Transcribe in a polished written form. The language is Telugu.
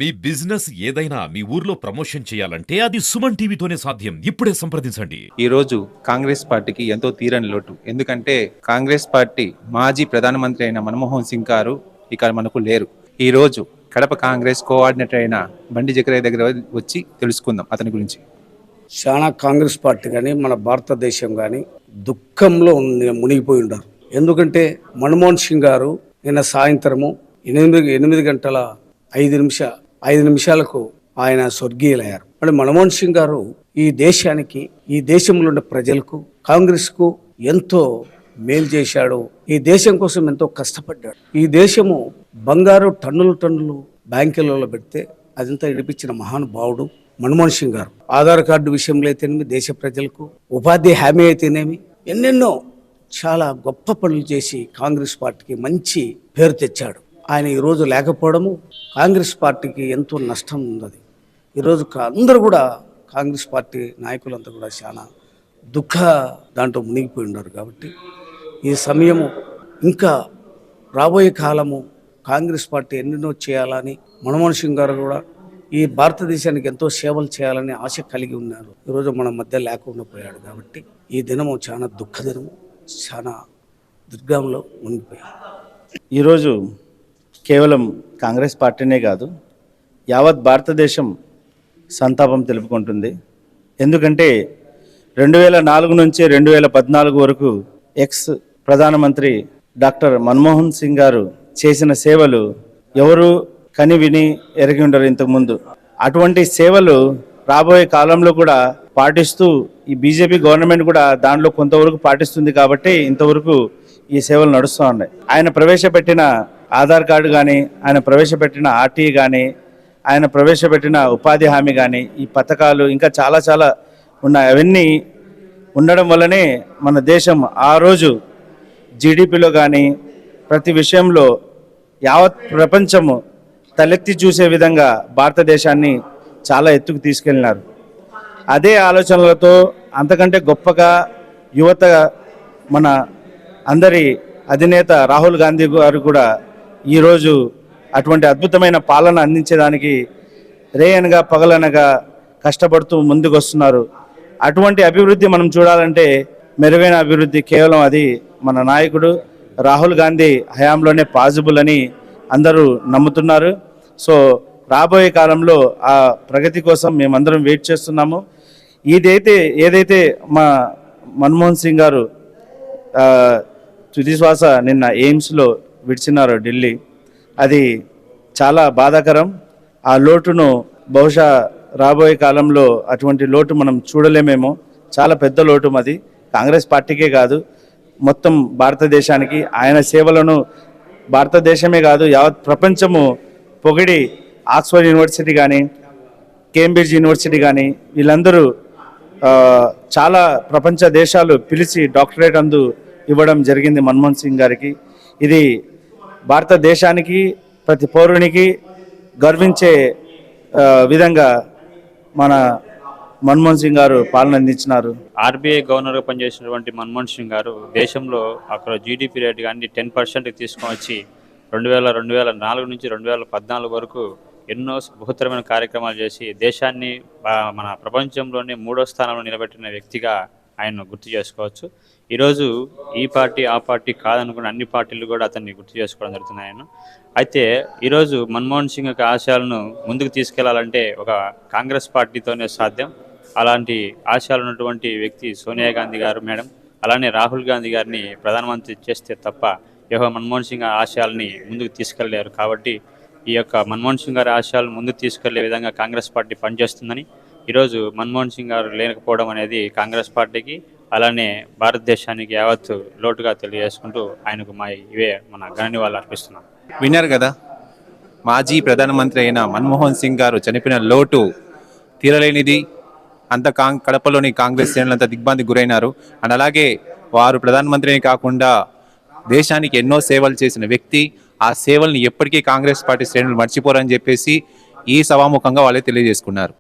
మీ బిజినెస్ ఏదైనా మీ ఊర్లో ప్రమోషన్ చేయాలంటే అది సుమన్ టీవీతోనే సాధ్యం. ఇప్పుడే సంప్రదించండి. ఈ రోజు కాంగ్రెస్ పార్టీకి ఎంతో తీరని లోటు. ఎందుకంటే కాంగ్రెస్ పార్టీ మాజీ ప్రధానమంత్రి అయిన మన్మోహన్ సింగ్ గారు ఇక మనకు లేరు. ఈ రోజు కడప కాంగ్రెస్ కోఆర్డినేటర్ అయిన బండి జకరయ్య దగ్గర వచ్చి తెలుసుకుందాం అతని గురించి. చాలా కాంగ్రెస్ పార్టీ కానీ మన భారతదేశం కానీ దుఃఖంలో మునిగిపోయి ఉన్నారు. ఎందుకంటే మన్మోహన్ సింగ్ గారు నిన్న సాయంత్రము 8 గంటల 5 నిమిషాలకు ఆయన స్వర్గీయులయ్యారు. మరి మన్మోహన్ సింగ్ గారు ఈ దేశానికి, ఈ దేశంలో ఉండే ప్రజలకు, కాంగ్రెస్ కు ఎంతో మేలు చేశాడు. ఈ దేశం కోసం ఎంతో కష్టపడ్డాడు. ఈ దేశము బంగారు టన్నులు బ్యాంకులలో పెడితే అదంతా ఇడిపించిన మహానుభావుడు మన్మోహన్ సింగ్ గారు. ఆధార్ కార్డు విషయంలో అయితేనేమి, దేశ ప్రజలకు ఉపాధి హామీ అయితేనేమి, ఎన్నెన్నో చాలా గొప్ప పనులు చేసి కాంగ్రెస్ పార్టీకి మంచి పేరు తెచ్చాడు. ఆయన ఈరోజు లేకపోవడము కాంగ్రెస్ పార్టీకి ఎంతో నష్టం ఉన్నది. ఈరోజు అందరూ కూడా కాంగ్రెస్ పార్టీ నాయకులంతా కూడా చాలా దాంట్లో మునిగిపోయి ఉన్నారు. కాబట్టి ఈ సమయము ఇంకా రాబోయే కాలము కాంగ్రెస్ పార్టీ ఎన్నెన్నో చేయాలని మన్మోహన్ సింగ్ గారు కూడా ఈ భారతదేశానికి ఎంతో సేవలు చేయాలని ఆశ కలిగి ఉన్నారు. ఈరోజు మన మధ్య లేకుండా పోయాడు. కాబట్టి ఈ దినము చాలా దినము, చాలా దుర్గంలో మునిగిపోయాడు. ఈరోజు కేవలం కాంగ్రెస్ పార్టీనే కాదు, యావత్ భారతదేశం సంతాపం తెలుపుకుంటుంది. ఎందుకంటే 2004 నుంచి 2014 వరకు ఎక్స్ ప్రధానమంత్రి డాక్టర్ మన్మోహన్ సింగ్ గారు చేసిన సేవలు ఎవరు కని విని ఎరిగి ఉండరు ఇంతకుముందు. అటువంటి సేవలు రాబోయే కాలంలో కూడా పాటిస్తూ ఈ బీజేపీ గవర్నమెంట్ కూడా దాంట్లో కొంతవరకు పాటిస్తుంది. కాబట్టి ఇంతవరకు ఈ సేవలు నడుస్తూ ఉన్నాయి. ఆయన ప్రవేశపెట్టిన ఆధార్ కార్డు కానీ, ఆయన ప్రవేశపెట్టిన ఆర్టీ కానీ, ఆయన ప్రవేశపెట్టిన ఉపాధి హామీ కానీ, ఈ పథకాలు ఇంకా చాలా ఉన్నాయి. అవన్నీ ఉండడం వల్లనే మన దేశం ఆ రోజు జీడిపిలో కానీ ప్రతి విషయంలో యావత్ ప్రపంచము తలెత్తి చూసే విధంగా భారతదేశాన్ని చాలా ఎత్తుకు తీసుకెళ్ళినారు. అదే ఆలోచనలతో అంతకంటే గొప్పగా యువత, మన అందరి అధినేత రాహుల్ గాంధీ గారు కూడా ఈరోజు అటువంటి అద్భుతమైన పాలన అందించేదానికి రేయనగా పగలనగా కష్టపడుతూ ముందుకు వస్తున్నారు. అటువంటి అభివృద్ధి మనం చూడాలంటే మెరుగైన అభివృద్ధి కేవలం అది మన నాయకుడు రాహుల్ గాంధీ హయాంలోనే పాసిబుల్ అని అందరూ నమ్ముతున్నారు. సో రాబోయే కాలంలో ఆ ప్రగతి కోసం మేమందరం వెయిట్ చేస్తున్నాము. ఏదైతే మా మన్మోహన్ సింగ్ గారు తుది శ్వాస నిన్న ఎయిమ్స్లో విడిచినారు ఢిల్లీ, అది చాలా బాధాకరం. ఆ లోటును బహుశా రాబోయే కాలంలో అటువంటి లోటు మనం చూడలేమేమో. చాలా పెద్ద లోటు అది. కాంగ్రెస్ పార్టీకే కాదు, మొత్తం భారతదేశానికి ఆయన సేవలను భారతదేశమే కాదు యావత్ ప్రపంచము పొగిడి, ఆక్స్ఫర్డ్ యూనివర్సిటీ కానీ, కేంబ్రిడ్జ్ యూనివర్సిటీ కానీ వీళ్ళందరూ చాలా ప్రపంచ దేశాలు పిలిచి డాక్టరేట్ ఇవ్వడం జరిగింది మన్మోహన్ సింగ్ గారికి. ఇది భారతదేశానికి, ప్రతి పౌరునికి గర్వించే విధంగా మన మన్మోహన్ సింగ్ గారు పాలన అందించినారు. ఆర్బీఐ గవర్నర్గా పనిచేసినటువంటి మన్మోహన్ సింగ్ గారు దేశంలో అక్కడ జీడిపి రేట్ కానీ 10% తీసుకొని వచ్చి 2004 నుంచి 2014 వరకు ఎన్నో బృహత్తరమైన కార్యక్రమాలు చేసి దేశాన్ని మన ప్రపంచంలోనే 3వ స్థానంలో నిలబెట్టిన వ్యక్తిగా ఆయన్ను గుర్తు చేసుకోవచ్చు. ఈరోజు ఈ పార్టీ ఆ పార్టీ కాదనుకున్న అన్ని పార్టీలు కూడా అతన్ని గుర్తు చేసుకోవడం జరుగుతుంది. ఆయన అయితే ఈరోజు మన్మోహన్ సింగ్ యొక్క ఆశయాలను ముందుకు తీసుకెళ్లాలంటే ఒక కాంగ్రెస్ పార్టీతోనే సాధ్యం. అలాంటి ఆశయాలు ఉన్నటువంటి వ్యక్తి సోనియా గాంధీ గారు మేడం, అలానే రాహుల్ గాంధీ గారిని ప్రధానమంత్రి చేస్తే తప్ప మన్మోహన్ సింగ్ ఆశయాలని ముందుకు తీసుకెళ్లేరు. కాబట్టి ఈ యొక్క మన్మోహన్ సింగ్ గారి ఆశయాలను ముందుకు తీసుకెళ్లే విధంగా కాంగ్రెస్ పార్టీ పనిచేస్తుందని, ఈరోజు మన్మోహన్ సింగ్ గారు లేకపోవడం అనేది కాంగ్రెస్ పార్టీకి అలానే భారతదేశానికి యావత్తు లోటుగా తెలియజేసుకుంటూ ఆయనకు మన ఘననివాళులు అర్పిస్తున్నాం. విన్నారు కదా, మాజీ ప్రధానమంత్రి అయిన మన్మోహన్ సింగ్ గారు చనిపోయిన లోటు తీరలేనిది. అంత కడపలోని కాంగ్రెస్ శ్రేణులంతా దిగ్భ్రాంతికి గురైనారు. అండ్ అలాగే వారు ప్రధానమంత్రిని కాకుండా దేశానికి ఎన్నో సేవలు చేసిన వ్యక్తి. ఆ సేవల్ని ఎప్పటికీ కాంగ్రెస్ పార్టీ శ్రేణులు మర్చిపోరని చెప్పేసి ఈ సభాముఖంగా వాళ్ళే తెలియజేసుకున్నారు.